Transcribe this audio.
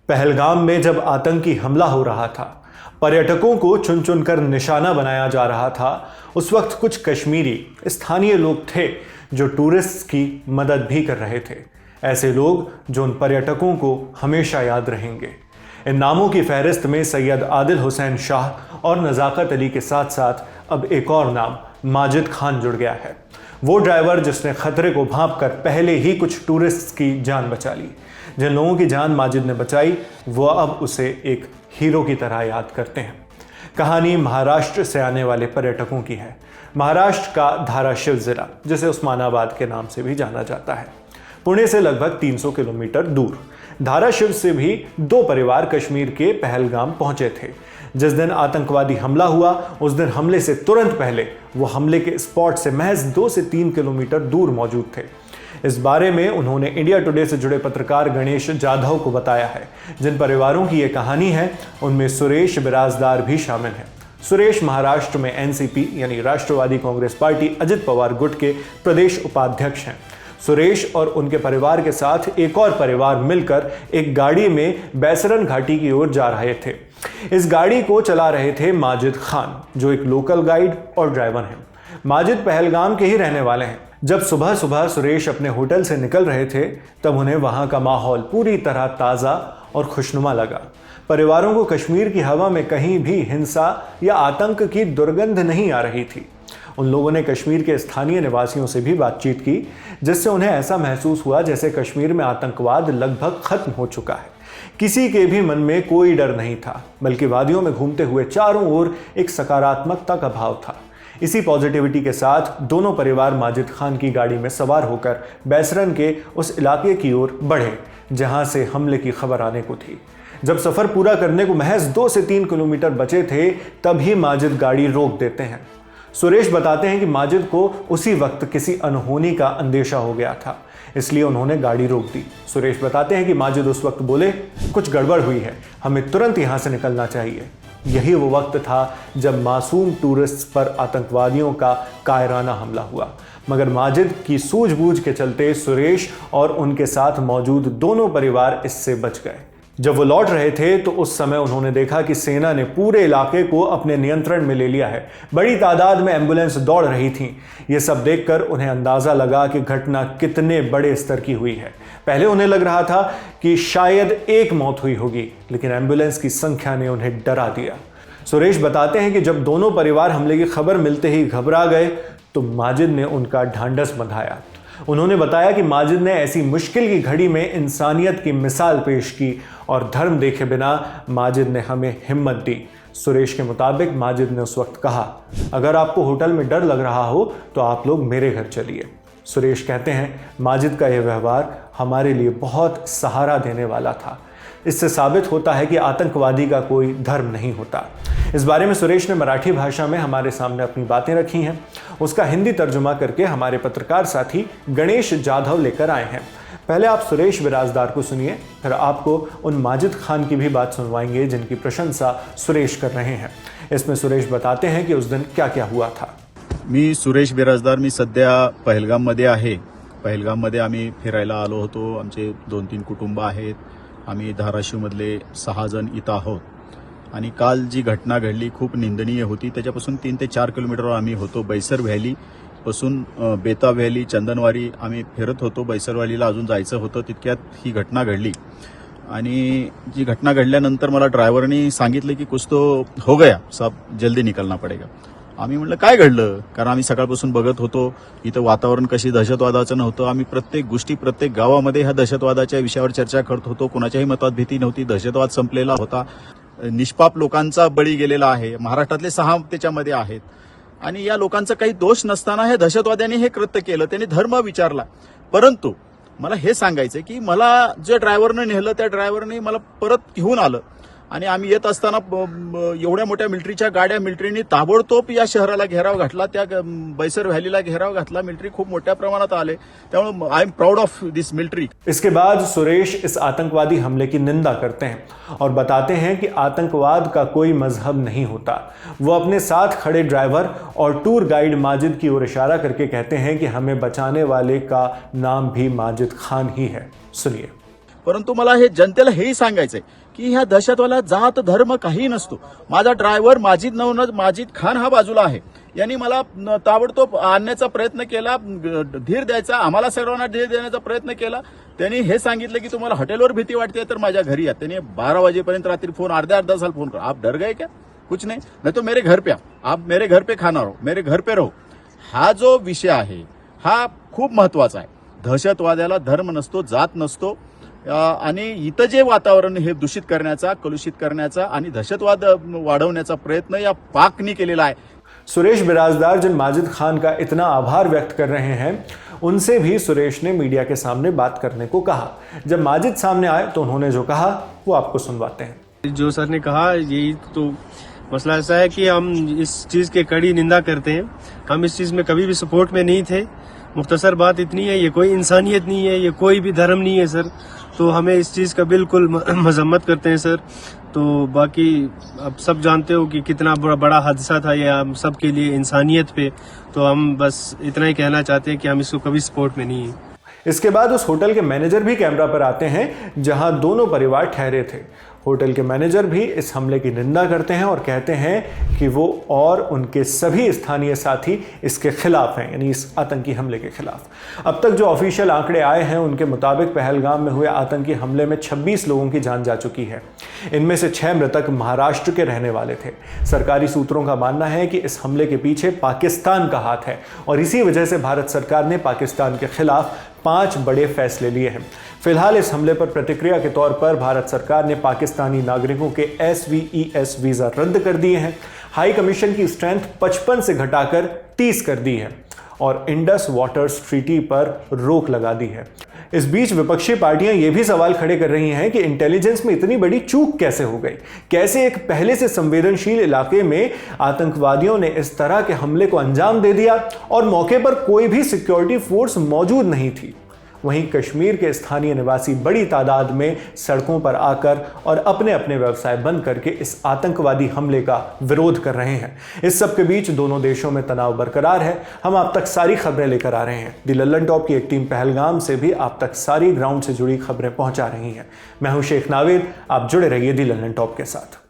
पहलगाम में जब आतंकी हमला हो रहा था, पर्यटकों को चुन चुनकर निशाना बनाया जा रहा था, उस वक्त कुछ कश्मीरी स्थानीय लोग थे जो टूरिस्ट की मदद भी कर रहे थे। ऐसे लोग जो उन पर्यटकों को हमेशा याद रहेंगे। इन नामों की फहरिस्त में सैयद आदिल हुसैन शाह और नज़ाकत अली के साथ साथ अब एक और नाम माजिद खान जुड़ गया है। वो ड्राइवर जिसने खतरे को भांप कर पहले ही कुछ टूरिस्ट की जान बचा ली। जिन लोगों की जान माजिद ने बचाई वो अब उसे एक हीरो की तरह याद करते हैं। कहानी महाराष्ट्र से आने वाले पर्यटकों की है। महाराष्ट्र का धाराशिव जिला, जिसे उस्मानाबाद के नाम से भी जाना जाता है, पुणे से लगभग 300 किलोमीटर दूर। धाराशिव से भी दो परिवार कश्मीर के पहलगाम पहुंचे थे। जिस दिन आतंकवादी हमला हुआ, उस दिन हमले से तुरंत पहले वो हमले के स्पॉट से महज 2 से 3 किलोमीटर दूर मौजूद थे। इस बारे में उन्होंने इंडिया टुडे से जुड़े पत्रकार गणेश जाधव को बताया है। जिन परिवारों की ये कहानी है उनमें सुरेश बिराजदार भी शामिल हैं। सुरेश महाराष्ट्र में एनसीपी यानी राष्ट्रवादी कांग्रेस पार्टी अजित पवार गुट के प्रदेश उपाध्यक्ष हैं। सुरेश और उनके परिवार के साथ एक और परिवार मिलकर एक गाड़ी में बैसरन घाटी की ओर जा रहे थे। इस गाड़ी को चला रहे थे माजिद खान, जो एक लोकल गाइड और ड्राइवर हैं। माजिद पहलगाम के ही रहने वाले हैं। जब सुबह सुबह सुरेश अपने होटल से निकल रहे थे तब उन्हें वहां का माहौल पूरी तरह ताज़ा और खुशनुमा लगा। परिवारों को कश्मीर की हवा में कहीं भी हिंसा या आतंक की दुर्गंध नहीं आ रही थी। उन लोगों ने कश्मीर के स्थानीय निवासियों से भी बातचीत की, जिससे उन्हें ऐसा महसूस हुआ जैसे कश्मीर में आतंकवाद लगभग खत्म हो चुका है। किसी के भी मन में कोई डर नहीं था, बल्कि वादियों में घूमते हुए चारों ओर एक सकारात्मकता का भाव था। इसी पॉजिटिविटी के साथ दोनों परिवार माजिद खान की गाड़ी में सवार होकर बैसरन के उस इलाके की ओर बढ़े जहां से हमले की खबर आने को थी। जब सफर पूरा करने को महज 2 से 3 किलोमीटर बचे थे तभी माजिद गाड़ी रोक देते हैं। सुरेश बताते हैं कि माजिद को उसी वक्त किसी अनहोनी का अंदेशा हो गया था, इसलिए उन्होंने गाड़ी रोक दी। सुरेश बताते हैं कि माजिद उस वक्त बोले, कुछ गड़बड़ हुई है, हमें तुरंत यहाँ से निकलना चाहिए। यही वो वक्त था जब मासूम टूरिस्ट पर आतंकवादियों का कायराना हमला हुआ, मगर माजिद की सूझबूझ के चलते सुरेश और उनके साथ मौजूद दोनों परिवार इससे बच गए। जब वो लौट रहे थे तो उस समय उन्होंने देखा कि सेना ने पूरे इलाके को अपने नियंत्रण में ले लिया है। बड़ी तादाद में एम्बुलेंस दौड़ रही थीं। ये सब देखकर उन्हें अंदाज़ा लगा कि घटना कितने बड़े स्तर की हुई है। पहले उन्हें लग रहा था कि शायद एक मौत हुई होगी, लेकिन एम्बुलेंस की संख्या ने उन्हें डरा दिया। सुरेश बताते हैं कि जब दोनों परिवार हमले की खबर मिलते ही घबरा गए तो माजिद ने उनका ढांढस बंधाया। उन्होंने बताया कि माजिद ने ऐसी मुश्किल की घड़ी में इंसानियत की मिसाल पेश की और धर्म देखे बिना माजिद ने हमें हिम्मत दी। सुरेश के मुताबिक माजिद ने उस वक्त कहा, अगर आपको होटल में डर लग रहा हो तो आप लोग मेरे घर चलिए। सुरेश कहते हैं, माजिद का यह व्यवहार हमारे लिए बहुत सहारा देने वाला था। इससे साबित होता है कि आतंकवादी का कोई धर्म नहीं होता। इस बारे में सुरेश ने मराठी भाषा में हमारे सामने अपनी बातें रखी हैं। उसका हिंदी तर्जुमा करके हमारे पत्रकार साथी गणेश जाधव लेकर आए हैं। पहले आप सुरेश बिराजदार को सुनिए, फिर आपको उन माजिद खान की भी बात सुनवाएंगे जिनकी प्रशंसा सुरेश कर रहे हैं। इसमें सुरेश बताते हैं कि उस दिन क्या क्या हुआ था। मी सुरेश बिराजदार, मी सध्या पहलगाममध्ये आहे। पहलगाममध्ये आम्ही फिरायला आलो होतो। आमचे 2-3 कुटुंब आहेत। आम्ही धाराशिवमधले 6 जण इथं आहोत आणि काल जी घटना घडली खूप निंदनीय होती। त्याच्यापासून 3 ते 4 किलोमीटरवर आम्ही होतो। बैसर व्हॅली पासून बेता व्हॅली, चंदनवारी आम्ही फिरत होतो। बैसर व्हॅलीला अजून जायचं होतं, तितक्यात ही घटना घडली। आणि जी घटना घडल्यानंतर मला ड्रायव्हरनी सांगितलं की कुछ तो हो गया, सब जल्दी निकलना पडेगा। आम्ही म्हणलं काय घडलं, कारण आम्ही सकाळपासून बघत होतो इथं वातावरण कशी दहशतवादाचं नव्हतं। आम्ही प्रत्येक गोष्टी प्रत्येक गावामध्ये ह्या दहशतवादाच्या विषयावर चर्चा करत होतो। कोणाच्याही मतात भीती नव्हती, दहशतवाद संपलेला होता। निष्पाप लोकांचा बळी गेलेला आहे। महाराष्ट्रातले 6 त्याच्यामध्ये आहेत आणि या लोकांचा काही दोष नसताना हे दहशतवाद्यांनी हे कृत्य केलं। त्यांनी धर्म विचारला, परंतु मला हे सांगायचं की मला जे ड्रायव्हरने नेलं त्या ड्रायव्हरने मला परत घेऊन आलं आणि आम्ही येत असताना एवढ्या मोठ्या मिलिटरीच्या गाड्या, मिलिटरीने ताबडतोब या शहराला घेराव घातला, त्या बैसर व्हॅलीला घेराव घातला। मिलिटरी खूप मोठ्या प्रमाणात आले, त्यामुळे I am proud of this military. इसके बाद सुरेश इस आतंकवादी हमले की निंदा करते हैं और बताते हैं कि आतंकवाद का कोई मजहब नहीं होता। वो अपने साथ खड़े ड्राइवर और टूर गाइड माजिद की ओर इशारा करके कहते हैं कि हमें बचाने वाले का नाम भी माजिद खान ही है। सुनिए। परंतु मला हे जनतेला हेही सांगायचंय की ह्या दहशतवाला जात धर्म काही नसतो. माझा ड्रायव्हर माजिद खान हा बाजूला आहे. यांनी मला ताबडतोब आणण्याचा प्रयत्न केला, धीर द्यायचा, आम्हाला सर्वांना धीर देण्याचा प्रयत्न केला. त्यांनी हे सांगितलं की तुम्हाला हॉटेलवर भीती वाटते तर माझ्या घरी या. त्यांनी 12 वाजेपर्यंत रात्री फोन अर्ध्या साल फोन करा. आप डर गए क्या? कुछ नहीं तो मेरे घर पे आप मेरे घर पे खाना रहो, मेरे घर पे रहो. हा जो विषय आहे हा खूप महत्वाचा आहे. दहशतवाद्याला धर्म नसतो, जात नसतो. आणि इथं जे वातावरण हे दूषित करण्याचा, कलुषित करण्याचा आणि दहशतवाद वाढवण्याचा प्रयत्न या पाकनी केलेला आहे. सुरेश बिराजदार जिन माजिद खान का इतना आभार व्यक्त कर रहे हैं, उनसे भी सुरेश ने मीडिया के सामने बात करने को कहा. जब माजिद सामने आए तो उन्होंने जो कहा वो आपको सुनवाते हैं. जो सर ने कहा, यही तो मसला ऐसा है कि हम इस चीज के कड़ी निंदा करते हैं. हम इस चीज में कभी भी सपोर्ट में नहीं थे. मुख्तसर बात इतनी है, ये कोई इंसानियत नहीं है, ये कोई भी धर्म नहीं है सर. तो हमें इस चीज का बिल्कुल मजम्मत करते हैं सर. तो बाकी अब सब जानते हो कि कितना बड़ा हादसा था ये हम सब के लिए इंसानियत पे. तो हम बस इतना ही कहना चाहते हैं कि हम इसको कभी सपोर्ट में नहीं है. इसके बाद उस होटल के मैनेजर भी कैमरा पर आते हैं जहां दोनों परिवार ठहरे थे. होटल के मैनेजर भी इस हमले की निंदा करते हैं और कहते हैं कि वो और उनके सभी स्थानीय साथी इसके खिलाफ हैं, यानी इस आतंकी हमले के खिलाफ. अब तक जो ऑफिशियल आंकड़े आए हैं उनके मुताबिक पहलगाम में हुए आतंकी हमले में 26 लोगों की जान जा चुकी है. इनमें से 6 मृतक महाराष्ट्र के रहने वाले थे. सरकारी सूत्रों का मानना है कि इस हमले के पीछे पाकिस्तान का हाथ है और इसी वजह से भारत सरकार ने पाकिस्तान के खिलाफ 5 बड़े फैसले लिए हैं. फिलहाल इस हमले पर प्रतिक्रिया के तौर पर भारत सरकार ने पाकिस्तानी नागरिकों के SVES वीजा रद्द कर दिए हैं. हाई कमीशन की स्ट्रेंथ 55 से घटाकर 30 कर दी है और इंडस वाटर्स ट्रीटी पर रोक लगा दी है. इस बीच विपक्षी पार्टियां ये भी सवाल खड़े कर रही हैं कि इंटेलिजेंस में इतनी बड़ी चूक कैसे हो गई. कैसे एक पहले से संवेदनशील इलाके में आतंकवादियों ने इस तरह के हमले को अंजाम दे दिया और मौके पर कोई भी सिक्योरिटी फोर्स मौजूद नहीं थी. वहीं कश्मीर के स्थानीय निवासी बड़ी तादाद में सड़कों पर आकर और अपने अपने व्यवसाय बंद करके इस आतंकवादी हमले का विरोध कर रहे हैं. इस सब के बीच दोनों देशों में तनाव बरकरार है. हम आप तक सारी खबरें लेकर आ रहे हैं. दी लल्लन टॉप की एक टीम पहलगाम से भी आप तक सारी ग्राउंड से जुड़ी खबरें पहुंचा रही है. मैं हूं शेख नावेद. आप जुड़े रहिए दी लल्लन टॉप के साथ.